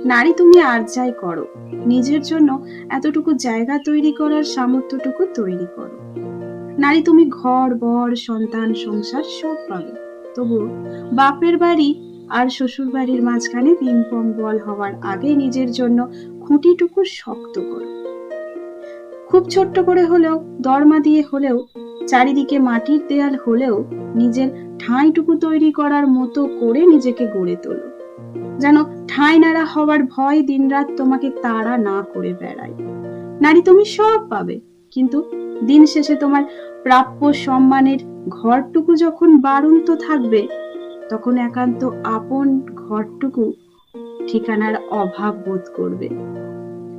নারী তুমি আর যাই করো, নিজের জন্য এতটুকু জায়গা তৈরি করার সামর্থ্যটুকু তৈরি করো। নারী তুমি ঘর বর সন্তান সংসার সব পাবে, তবু বাপের বাড়ি আর শ্বশুর বাড়ির মাঝখানে পিংপং বল হওয়ার আগে নিজের জন্য খুঁটিটুকু শক্ত করো। খুব ছোট্ট করে হলেও, দরমা দিয়ে হলেও, চারিদিকে মাটির দেয়াল হলেও নিজের ঠাঁইটুকু তৈরি করার মতো করে নিজেকে গড়ে তোলো, যেন ঠাঁই নাড়া হওয়ার ভয় দিনরাত তোমাকে তাড়া না করে বেড়ায়। নারী তুমি সব পাবে, কিন্তু দিন শেষে তোমার প্রাপ্য সম্মানের ঘরটুকু যখন বাড়ন্ত থাকবে, তখন একান্ত আপন ঘরটুকু ঠিকানার অভাব বোধ করবে।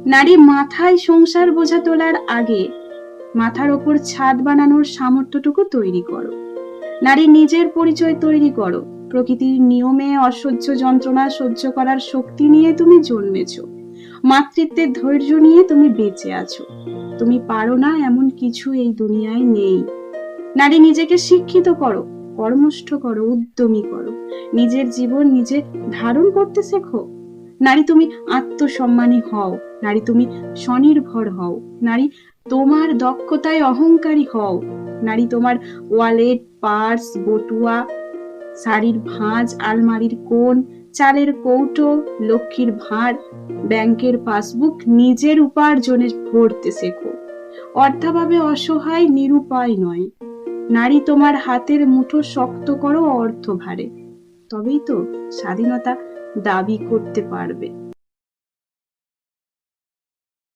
নারী মাথায় সংসার বোঝা তোলার আগে মাথার ওপর ছাদ বানানোর সামর্থ্যটুকু তৈরি করো। নারী নিজের পরিচয় তৈরি করো। প্রকৃতির নিয়মে অসহ্য যন্ত্রণা সহ্য করার শক্তি নিয়ে তুমি জন্মেছ, মাতৃত্বের ধৈর্য নিয়ে তুমি বেঁচে আছো। তুমি পারো না এমন কিছু এই দুনিয়ায় নেই। নারী নিজেকে শিক্ষিত করো, কর্মষ্ঠ করো, উদ্যমী করো, নিজের জীবন নিজে ধারণ করতে শেখো। নারী তুমি আত্মসম্মানী হও, নারী তুমি স্বনির্ভর হও, নারী তোমার দক্ষতায় অহংকারী হও। নারী তোমার ওয়ালেট, পার্স, বটুয়া, শাড়ির ভাঁজ, আলমারির কোণ, চালের কৌটো, লক্ষ্মীর ভাঁড়, ব্যাংকের পাসবুক নিজের উপার্জনে ভরতে শেখো। অর্থাভাবে অসহায় নিরুপায় নয়। নারী তোমার হাতের মুঠো শক্ত করো অর্থ ভারে, তবেই তো স্বাধীনতা দাবি করতে পারবে।